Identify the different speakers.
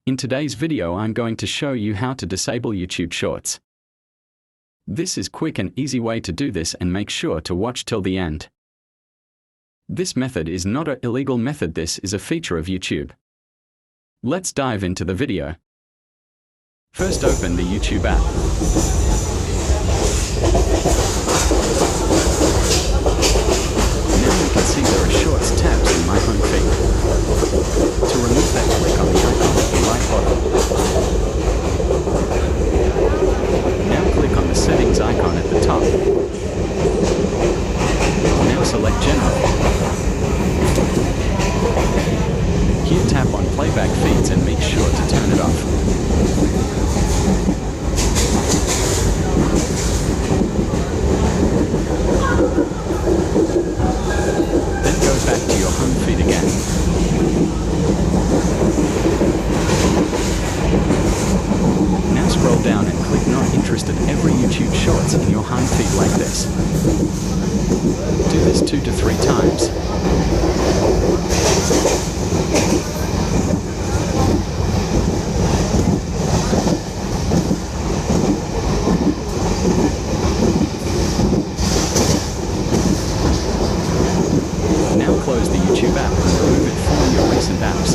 Speaker 1: In today's video I'm going to show you how to disable YouTube Shorts. This is quick and easy way to do this, and make sure to watch till the end. This method is not an illegal method, this is a feature of YouTube. Let's dive into the video. First, open the YouTube app. Now you can see there are Shorts tabs in my home feed. To remove that, click on the icon at the right bottom. Now click on the settings icon at the top. Now select General. Here tap on Playback Feeds and make sure to turn it off. Then go back to your home feed again. Now scroll down and click Not Interested every YouTube Shorts in your home feed like this. Do this 2 to 3 times. Now close the YouTube app and remove it from your recent apps.